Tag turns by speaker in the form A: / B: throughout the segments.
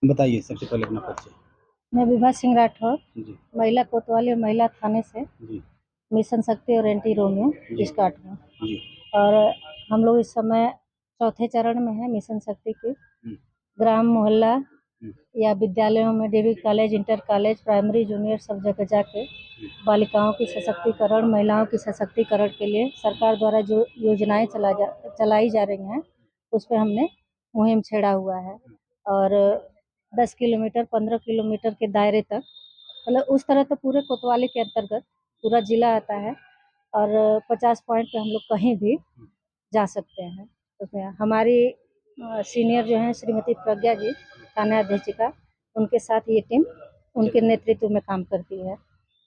A: बताइए सबसे पहले अपना परिचय।
B: मैं विभा सिंह राठौर,
A: जी।
B: महिला कोतवाली और महिला थाने से
A: जी।
B: मिशन शक्ति और एंटी रोमियो स्टार्ट हुआ।
A: जी।
B: और हम लोग इस समय चौथे चरण में हैं मिशन शक्ति के। ग्राम मोहल्ला या विद्यालयों में degree college, inter college, primary, junior सब जगह जाके बालिकाओं की सशक्तिकरण, महिलाओं की सशक्तिकरण के लिए सरकार द्वारा जो योजनाएं चलाई जा रही हैं, उस पे हमने मुहिम छेड़ा हुआ है। और 10 किलोमीटर, 15 किलोमीटर के दायरे तक, मतलब उस तरह तो पूरे कोतवाली के अंतर्गत पूरा जिला आता है। और 50 पॉइंट पे हम लोग कहीं भी जा सकते हैं। उसमें हमारी सीनियर जो हैं श्रीमती प्रज्ञा जी, थाना अधीक्षिका, उनके साथ ये टीम उनके नेतृत्व में काम करती है।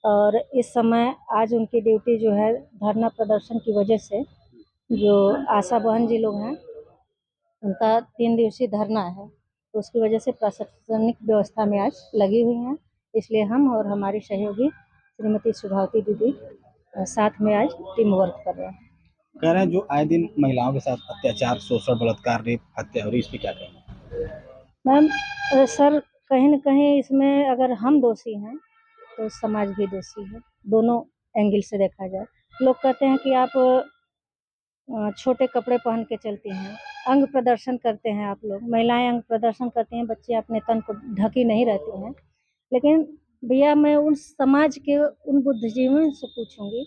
B: और इस समय आज उनकी ड्यूटी जो है धरना प्रदर्शन की वजह से, जो आशा बहन जी लोग हैं उनका 3 दिवसीय धरना है, तो उसकी वजह से प्रशासनिक व्यवस्था में आज लगी हुई हैं। इसलिए हम और हमारी सहयोगी श्रीमती सुभावती दीदी साथ में आज टीम वर्क कर रहे हैं।
A: कह रहे हैं जो आए दिन महिलाओं के साथ अत्याचार, शोषण, बलात्कार, रेप, हत्या हो रही है, इस पे क्या कहेंगे?
B: मैम सर, कहीं न कहीं इसमें अगर हम दोषी हैं, तो समाज भी दोषी है, दोनों एंगल से देखा जाए। लोग कहते हैं कि आप छोटे कपड़े पहन के चलती हैं, अंग प्रदर्शन करते हैं आप लोग, महिलाएँ अंग प्रदर्शन करती हैं, बच्चे अपने तन को ढकी नहीं रहती हैं। लेकिन भैया मैं उन समाज के उन बुद्धिजीवियों से पूछूँगी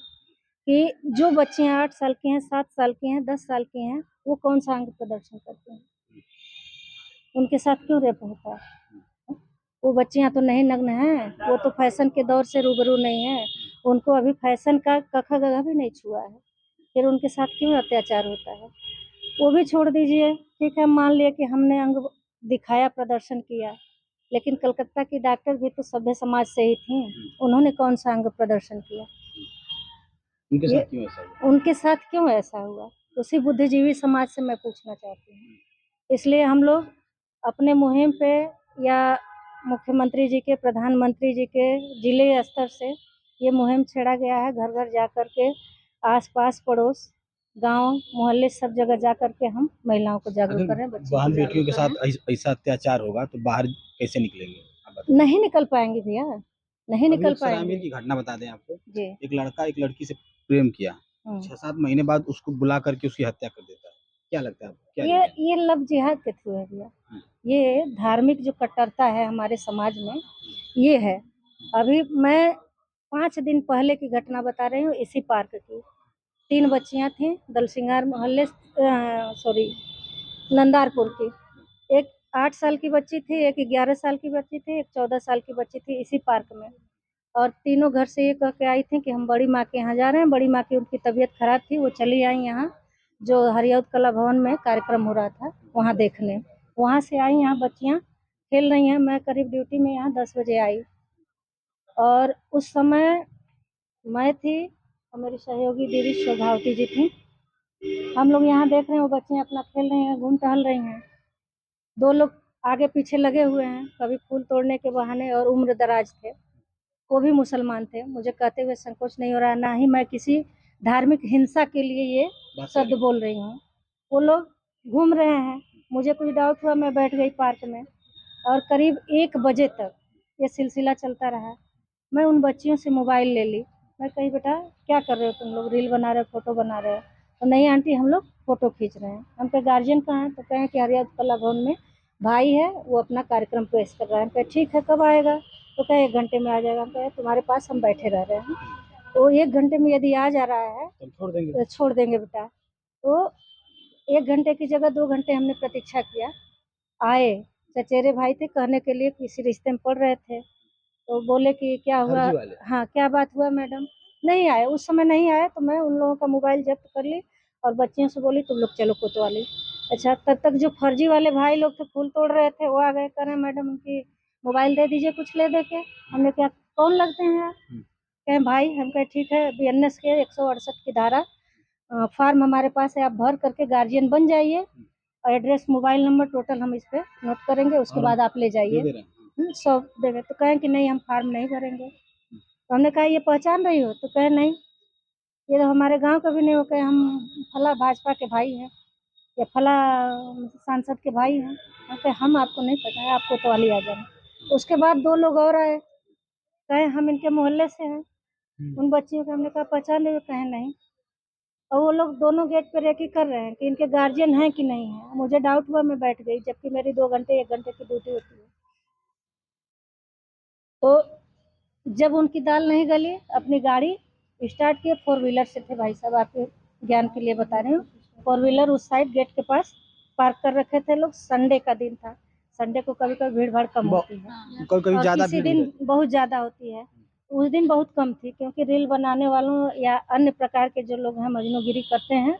B: कि जो बच्चियाँ 8 साल की हैं, 7 साल की हैं, 10 साल की हैं, वो कौन-सा अंग प्रदर्शन करती हैं? उनके साथ क्यों रेप होता है? वो बच्चियाँ तो नहीं नग्न हैं, वो तो फैशन के दौर से रूबरू नहीं है, उनको अभी फैशन का क-ख-ग-घ भी नहीं छुआ है, फिर उनके साथ क्यों अत्याचार होता है? वो भी छोड़ दीजिए, ठीक है, मान लिया कि हमने अंग दिखाया, प्रदर्शन किया, लेकिन कलकत्ता की डॉक्टर भी तो सभ्य समाज से ही थीं, उन्होंने कौन-सा अंग प्रदर्शन किया?
A: उनके
B: ये
A: साथ क्यों ऐसा हुआ?
B: उनके साथ क्यों ऐसा हुआ? उसी बुद्धिजीवी समाज से मैं पूछना चाहती हूँ। इसलिए हम लोग अपने मुहिम पे या मुख्यमंत्री जी के, प्रधानमंत्री जी के जिले स्तर से ये मुहिम छेड़ा गया है, घर-घर जा कर के, आस-पास, पड़ोस, गाँव, मोहल्ले सब जगह जा कर के हम महिलाओं को जागरूक
A: अगर
B: कर रहे हैं, बच्चियों को
A: बहन बेटियों
B: जागरूक
A: के
B: कर रहे
A: साथ
B: हैं।
A: ऐसा अत्याचार होगा तो बाहर कैसे निकलेंगे? आप बताइए।
B: नहीं निकल पाएँगे भैया, नहीं
A: अभी
B: निकल
A: एक
B: पाएँगे।
A: सरायमेल की घटना बता दें आपको।
B: जी।
A: एक लड़का एक लड़की से प्रेम किया,
B: हुँ।
A: 6-7 महीने बाद उसको बुला करके उसकी हत्या कर देता है। क्या लगता है आपको? क्या
B: ये
A: रीज़न?
B: ये लव जिहाद के थ्रू है भैया। ये धार्मिक जो कट्टरता है हमारे समाज में, ये है। अभी मैं 5 दिन पहले की घटना बता रही हूँ इसी पार्क की। 3 बच्चियाँ थीं दलसिंगार मोहल्ले सॉरी नंदारपुर की। एक 8 साल की बच्ची थी, एक 11 साल की बच्ची थी, एक 14 साल की बच्ची थी इसी पार्क में। और तीनों घर से ये कह के आई थी कि हम बड़ी माँ के यहाँ जा रहे हैं। बड़ी माँ की उनकी तबीयत खराब थी, वो चली आई यहाँ, जो हरिऔध कला भवन में कार्यक्रम हो रहा था, वहाँ देखने। वहाँ से आई, यहाँ बच्चियाँ खेल रही हैं, मैं करीब ड्यूटी में यहाँ 10 बजे आई। और उस समय मैं थी और मेरी सहयोगी दीदी शोभावती जी थीं। हम लोग यहाँ देख रहे हैं, वो बच्चियाँ अपना खेल रही हैं, घूम टहल रही हैं। 2 लोग आगे पीछे लगे हुए हैं, कभी फूल तोड़ने के बहाने, और उम्र दराज थे। वो भी मुसलमान थे। मुझे कहते हुए संकोच नहीं हो रहा, ना ही मैं किसी धार्मिक हिंसा के लिए ये शब्द बोल रही हूँ। वो लोग घूम रहे हैं, मुझे कुछ डाउट हुआ, मैं बैठ गई पार्क में और करीब 1 बजे तक ये सिलसिला चलता रहा। मैं उन बच्चियों से मोबाइल ले ली। मैं कही, बेटा क्या कर रहे हो तुम लोग? रील बना रहे हो, फ़ोटो बना रहे हो? तो नहीं आंटी, हम लोग फ़ोटो खींच रहे हैं। हम कहे गार्जियन कहाँ है? तो कहें कि हरिऔध कला भवन में भाई है, वो अपना कार्यक्रम पेश कर रहा है। हम कहे ठीक है, कब आएगा? तो कहे 1 घंटे में आ जाएगा। हम कहे तुम्हारे पास हम बैठे रह रहे हैं, तो 1 घंटे में यदि आ जा रहा है
A: तो छोड़ देंगे।
B: तो छोड़ देंगे बेटा। तो 1 घंटे की जगह 2 घंटे हमने प्रतीक्षा किया। आए, चचेरे भाई थे, कहने के लिए किसी रिश्ते में पड़ रहे थे। तो बोले कि क्या हुआ?
A: फर्जी वाले।
B: हाँ, क्या बात हुआ मैडम? नहीं आए, उस समय नहीं आए, तो मैं उन लोगों का मोबाइल ज़ब्त कर ली और बच्चियों से बोली तुम लोग चलो कोतवाली। अच्छा, तब तक जो फर्जी वाले भाई लोग थे, फूल तोड़ रहे थे, वो आ गए, कह रहे हैं मैडम उनकी मोबाइल दे दीजिए कुछ ले दे के। हमने कहा कौन लगते हैं आप? कहें भाई। हम कहे ठीक है, बीएनएस के 168 की धारा फॉर्म हमारे पास है, आप भर करके गार्जियन बन जाइए और एड्रेस, मोबाइल नंबर टोटल हम इस पे नोट करेंगे, उसके
A: और
B: बाद आप ले
A: दे
B: जाइए।
A: दे रहे हैं।
B: सब देंगे। तो कहें कि नहीं, हम फॉर्म नहीं भरेंगे। तो हमने कहा ये पहचान रही हो? तो कहे नहीं, ये तो हमारे गाँव का भी नहीं हो। कहे हम फला भाजपा के भाई हैं। या फला सांसद के भाई हैं। हम कहे हम आपको नहीं पता है, आप कोतवाली आ जाना। उसके बाद 2 लोग और आए, कहे हम इनके मोहल्ले से हैं। उन बच्चियों को हमने कहा पहचान रहे हो? कहे नहीं। और वो लोग दोनों गेट पे रेकी कर रहे हैं कि इनके गार्जियन हैं कि नहीं है। मुझे डाउट हुआ, मैं बैठ गई, जबकि मेरी 2 घंटे 1 घंटे की ड्यूटी होती है। तो जब उनकी दाल नहीं गली, अपनी गाड़ी स्टार्ट किए, 4 व्हीलर से थे भाई साहब, आपके ज्ञान के लिए बता रही हूँ। 4 व्हीलर उस साइड गेट के पास पार्क कर रखे थे लोग। संडे का दिन था, संडे को कभी कभी भीड़ भाड़ कम होती है
A: कभी कभी
B: और
A: ज्यादा
B: किसी
A: भीड़
B: दिन बहुत ज्यादा होती है। उस दिन बहुत कम थी, क्योंकि रील बनाने वालों या अन्य प्रकार के जो लोग हैं मजनूगिरी करते हैं,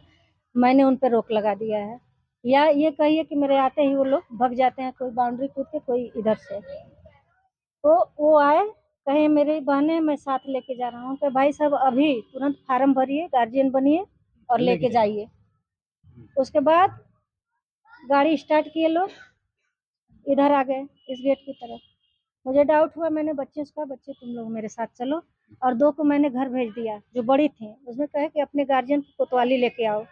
B: मैंने उन पर रोक लगा दिया है। या ये कहिए कि मेरे आते ही वो लोग भग जाते हैं, कोई बाउंड्री कूद के, कोई इधर से। तो वो आए, कहे मेरी बहनें मैं साथ लेके जा रहा हूँ। कि भाई साहब अभी तुरंत फार्म भरिए, गार्जियन बनिए और लेके जाइए। उसके बाद गाड़ी स्टार्ट किए लोग, इधर आ गए इस गेट की तरफ। मुझे डाउट हुआ, मैंने बच्चे से कहा बच्चे तुम लोग मेरे साथ चलो, और 2 को मैंने घर भेज दिया जो बड़ी थी। उसमें कहे कि अपने गार्जियन को कोतवाली लेके आओ।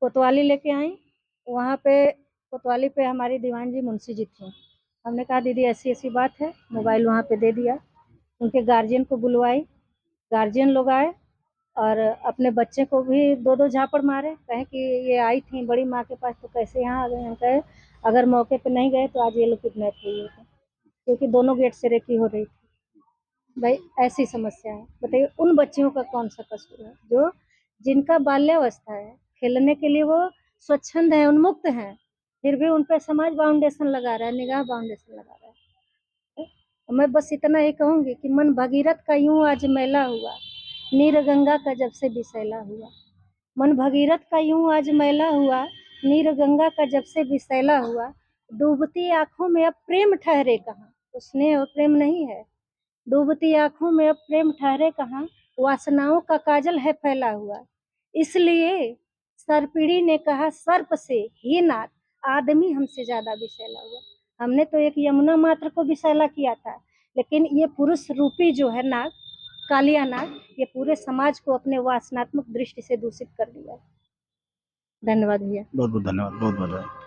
B: कोतवाली लेके आई। वहाँ पे कोतवाली पे हमारी दीवान जी मुंशी जी थी। हमने कहा दीदी ऐसी ऐसी बात है, मोबाइल वहाँ पे दे दिया। उनके गार्जियन को बुलवाई, गार्जियन लोग आए और अपने बच्चे को भी 2-2 झापड़ मारे। कहे कि ये आई थी बड़ी माँ के पास तो कैसे यहाँ आ गए। हम कहे अगर मौके पे नहीं गए तो आज ये लोग किडनैप हुए होते, क्योंकि दोनों गेट से रेकी हो रही थी। भाई ऐसी समस्या है, बताइए उन बच्चियों का कौन सा कसूर है जो जिनका बाल्यावस्था है, खेलने के लिए वो स्वच्छंद है, उन्मुक्त है, फिर भी उन पर समाज बाउंडेशन लगा रहा है, निगाह बाउंडेशन लगा रहा है। मैं बस इतना ही कहूंगी कि मन भगीरथ का यूं आज मैला हुआ, नीर गंगा का जब से विषैला हुआ। मन भगीरथ का यूं आज मैला हुआ, नीर गंगा का जब से विषैला हुआ। डूबती आंखों में अब प्रेम ठहरे कहाँ, तो स्नेह और प्रेम नहीं है। डूबती आंखों में अब प्रेम ठहरे कहाँ, वासनाओं का काजल है फैला हुआ। इसलिए सर्पिणी ने कहा सर्प से, हे नाथ आदमी हमसे ज्यादा विषैला हुआ। हमने तो एक यमुना मात्र को विषैला किया था, लेकिन ये पुरुष रूपी जो है नाग, कालिया नाग, ये पूरे समाज को अपने वासनात्मक दृष्टि से दूषित कर दिया है। धन्यवाद भैया।
A: बहुत बहुत धन्यवाद, बहुत बहुत धन्यवाद।